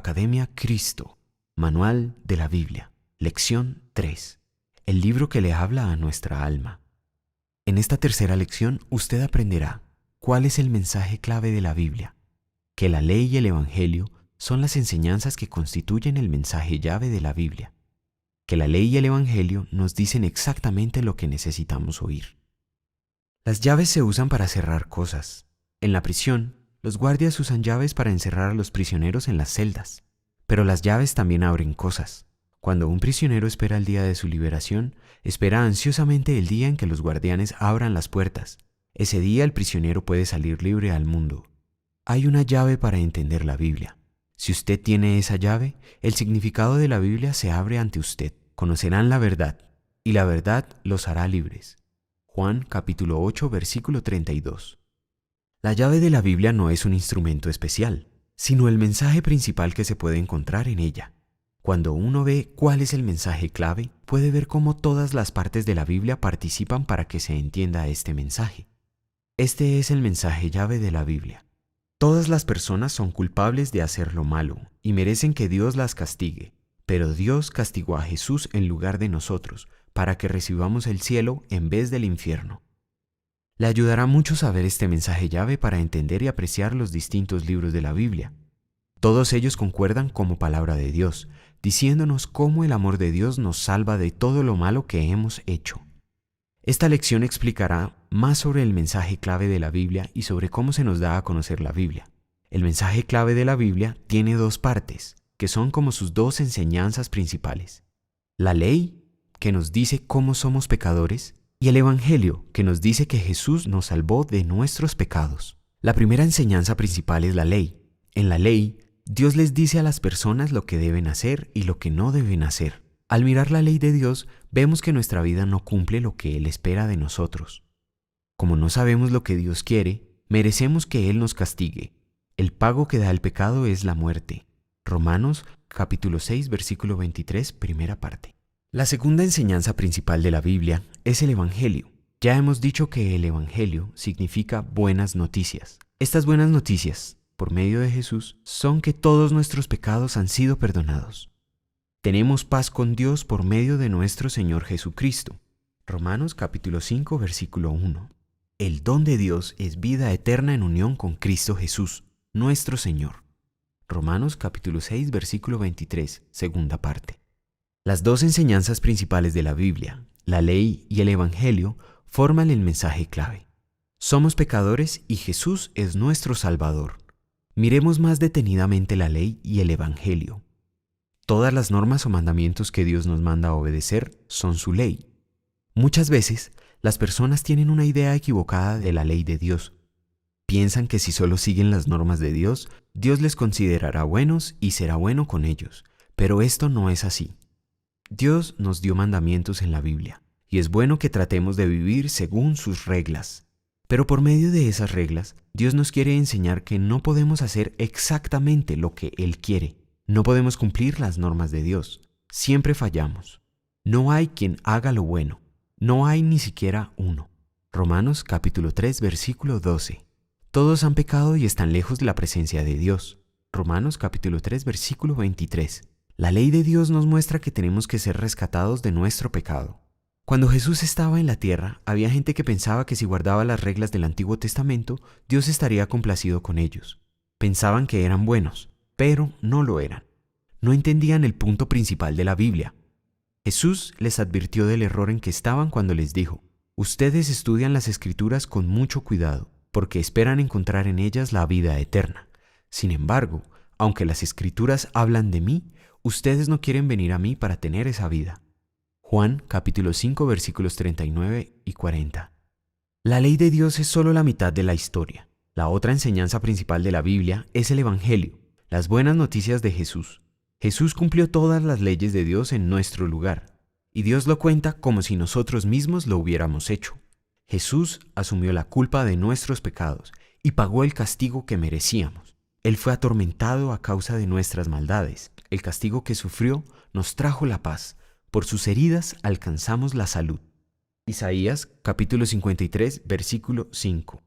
Academia Cristo, Manual de la Biblia, Lección 3, el libro que le habla a nuestra alma. En esta tercera lección usted aprenderá cuál es el mensaje clave de la Biblia, que la ley y el Evangelio son las enseñanzas que constituyen el mensaje llave de la Biblia, que la ley y el Evangelio nos dicen exactamente lo que necesitamos oír. Las llaves se usan para cerrar cosas. En la prisión, los guardias usan llaves para encerrar a los prisioneros en las celdas, pero las llaves también abren cosas. Cuando un prisionero espera el día de su liberación, espera ansiosamente el día en que los guardianes abran las puertas. Ese día el prisionero puede salir libre al mundo. Hay una llave para entender la Biblia. Si usted tiene esa llave, el significado de la Biblia se abre ante usted. Conocerán la verdad, y la verdad los hará libres. Juan capítulo 8, versículo 32. La llave de la Biblia no es un instrumento especial, sino el mensaje principal que se puede encontrar en ella. Cuando uno ve cuál es el mensaje clave, puede ver cómo todas las partes de la Biblia participan para que se entienda este mensaje. Este es el mensaje llave de la Biblia. Todas las personas son culpables de hacer lo malo y merecen que Dios las castigue, pero Dios castigó a Jesús en lugar de nosotros, para que recibamos el cielo en vez del infierno. Le ayudará mucho saber este mensaje llave para entender y apreciar los distintos libros de la Biblia. Todos ellos concuerdan como palabra de Dios, diciéndonos cómo el amor de Dios nos salva de todo lo malo que hemos hecho. Esta lección explicará más sobre el mensaje clave de la Biblia y sobre cómo se nos da a conocer la Biblia. El mensaje clave de la Biblia tiene dos partes, que son como sus dos enseñanzas principales. La ley, que nos dice cómo somos pecadores, y el Evangelio, que nos dice que Jesús nos salvó de nuestros pecados. La primera enseñanza principal es la ley. En la ley, Dios les dice a las personas lo que deben hacer y lo que no deben hacer. Al mirar la ley de Dios, vemos que nuestra vida no cumple lo que Él espera de nosotros. Como no sabemos lo que Dios quiere, merecemos que Él nos castigue. El pago que da el pecado es la muerte. Romanos capítulo 6, versículo 23, primera parte. La segunda enseñanza principal de la Biblia es el Evangelio. Ya hemos dicho que el Evangelio significa buenas noticias. Estas buenas noticias, por medio de Jesús, son que todos nuestros pecados han sido perdonados. Tenemos paz con Dios por medio de nuestro Señor Jesucristo. Romanos capítulo 5, versículo 1. El don de Dios es vida eterna en unión con Cristo Jesús, nuestro Señor. Romanos capítulo 6, versículo 23, segunda parte. Las dos enseñanzas principales de la Biblia, la ley y el Evangelio, forman el mensaje clave. Somos pecadores y Jesús es nuestro Salvador. Miremos más detenidamente la ley y el Evangelio. Todas las normas o mandamientos que Dios nos manda a obedecer son su ley. Muchas veces, las personas tienen una idea equivocada de la ley de Dios. Piensan que si solo siguen las normas de Dios, Dios les considerará buenos y será bueno con ellos. Pero esto no es así. Dios nos dio mandamientos en la Biblia, y es bueno que tratemos de vivir según sus reglas. Pero por medio de esas reglas, Dios nos quiere enseñar que no podemos hacer exactamente lo que Él quiere. No podemos cumplir las normas de Dios. Siempre fallamos. No hay quien haga lo bueno. No hay ni siquiera uno. Romanos capítulo 3, versículo 12. Todos han pecado y están lejos de la presencia de Dios. Romanos capítulo 3, versículo 23. La ley de Dios nos muestra que tenemos que ser rescatados de nuestro pecado. Cuando Jesús estaba en la tierra, había gente que pensaba que si guardaba las reglas del Antiguo Testamento, Dios estaría complacido con ellos. Pensaban que eran buenos, pero no lo eran. No entendían el punto principal de la Biblia. Jesús les advirtió del error en que estaban cuando les dijo: ustedes estudian las Escrituras con mucho cuidado, porque esperan encontrar en ellas la vida eterna. Sin embargo, aunque las Escrituras hablan de mí, ustedes no quieren venir a mí para tener esa vida. Juan capítulo 5 versículos 39 y 40. La ley de Dios es solo la mitad de la historia. La otra enseñanza principal de la Biblia es el Evangelio, las buenas noticias de Jesús. Jesús cumplió todas las leyes de Dios en nuestro lugar, y Dios lo cuenta como si nosotros mismos lo hubiéramos hecho. Jesús asumió la culpa de nuestros pecados y pagó el castigo que merecíamos. Él fue atormentado a causa de nuestras maldades. El castigo que sufrió nos trajo la paz. Por sus heridas alcanzamos la salud. Isaías capítulo 53, versículo 5.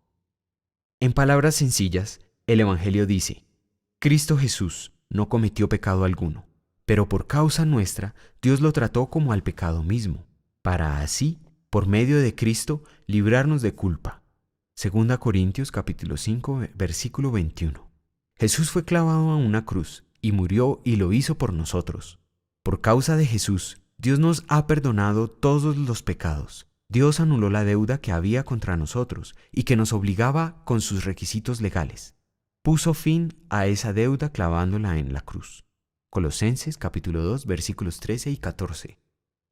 En palabras sencillas, el Evangelio dice: Cristo Jesús, no cometió pecado alguno, pero por causa nuestra Dios lo trató como al pecado mismo, para así, por medio de Cristo, librarnos de culpa. 2 Corintios capítulo 5, versículo 21. Jesús fue clavado a una cruz y murió y lo hizo por nosotros. Por causa de Jesús, Dios nos ha perdonado todos los pecados. Dios anuló la deuda que había contra nosotros y que nos obligaba con sus requisitos legales. Puso fin a esa deuda clavándola en la cruz. Colosenses capítulo 2 versículos 13 y 14.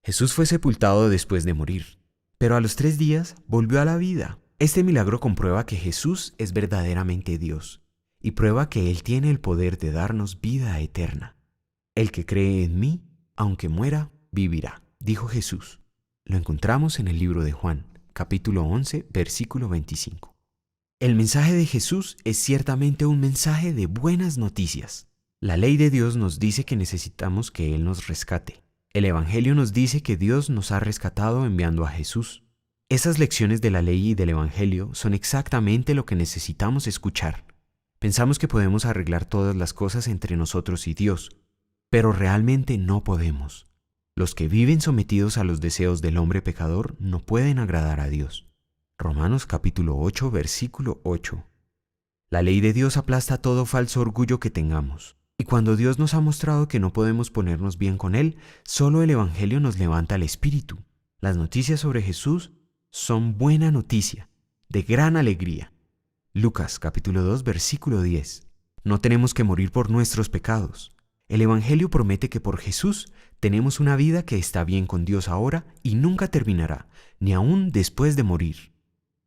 Jesús fue sepultado después de morir, pero a los 3 días volvió a la vida. Este milagro comprueba que Jesús es verdaderamente Dios y prueba que Él tiene el poder de darnos vida eterna. El que cree en mí, aunque muera, vivirá, dijo Jesús. Lo encontramos en el libro de Juan, capítulo 11, versículo 25. El mensaje de Jesús es ciertamente un mensaje de buenas noticias. La ley de Dios nos dice que necesitamos que Él nos rescate. El Evangelio nos dice que Dios nos ha rescatado enviando a Jesús. Esas lecciones de la ley y del Evangelio son exactamente lo que necesitamos escuchar. Pensamos que podemos arreglar todas las cosas entre nosotros y Dios, pero realmente no podemos. Los que viven sometidos a los deseos del hombre pecador no pueden agradar a Dios. Romanos capítulo 8, versículo 8. La ley de Dios aplasta todo falso orgullo que tengamos. Y cuando Dios nos ha mostrado que no podemos ponernos bien con Él, solo el Evangelio nos levanta el espíritu. Las noticias sobre Jesús son buena noticia, de gran alegría. Lucas capítulo 2, versículo 10. No tenemos que morir por nuestros pecados. El Evangelio promete que por Jesús tenemos una vida que está bien con Dios ahora y nunca terminará, ni aún después de morir.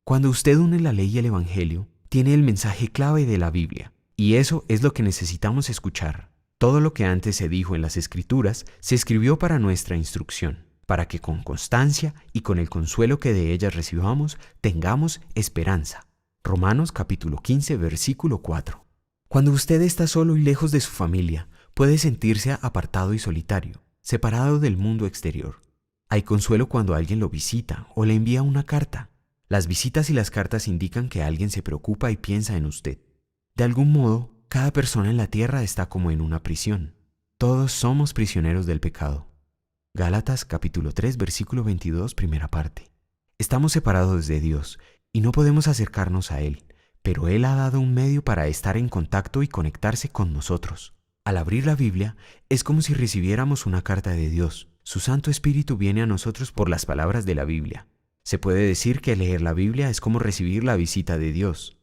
Cuando usted une la ley y el Evangelio, tiene el mensaje clave de la Biblia, y eso es lo que necesitamos escuchar. Todo lo que antes se dijo en las Escrituras se escribió para nuestra instrucción, para que con constancia y con el consuelo que de ellas recibamos, tengamos esperanza. Romanos capítulo 15, versículo 4. Cuando usted está solo y lejos de su familia, puede sentirse apartado y solitario, separado del mundo exterior. Hay consuelo cuando alguien lo visita o le envía una carta. Las visitas y las cartas indican que alguien se preocupa y piensa en usted. De algún modo, cada persona en la tierra está como en una prisión. Todos somos prisioneros del pecado. Gálatas capítulo 3, versículo 22, primera parte. Estamos separados de Dios y no podemos acercarnos a Él, pero Él ha dado un medio para estar en contacto y conectarse con nosotros. Al abrir la Biblia, es como si recibiéramos una carta de Dios. Su Santo Espíritu viene a nosotros por las palabras de la Biblia. Se puede decir que leer la Biblia es como recibir la visita de Dios.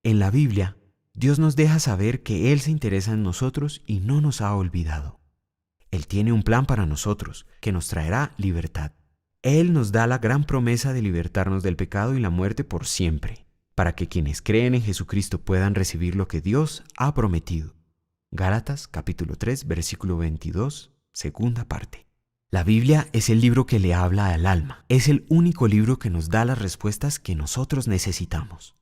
En la Biblia, Dios nos deja saber que Él se interesa en nosotros y no nos ha olvidado. Él tiene un plan para nosotros, que nos traerá libertad. Él nos da la gran promesa de libertarnos del pecado y la muerte por siempre, para que quienes creen en Jesucristo puedan recibir lo que Dios ha prometido. Gálatas capítulo 3, versículo 22, segunda parte. La Biblia es el libro que le habla al alma. Es el único libro que nos da las respuestas que nosotros necesitamos.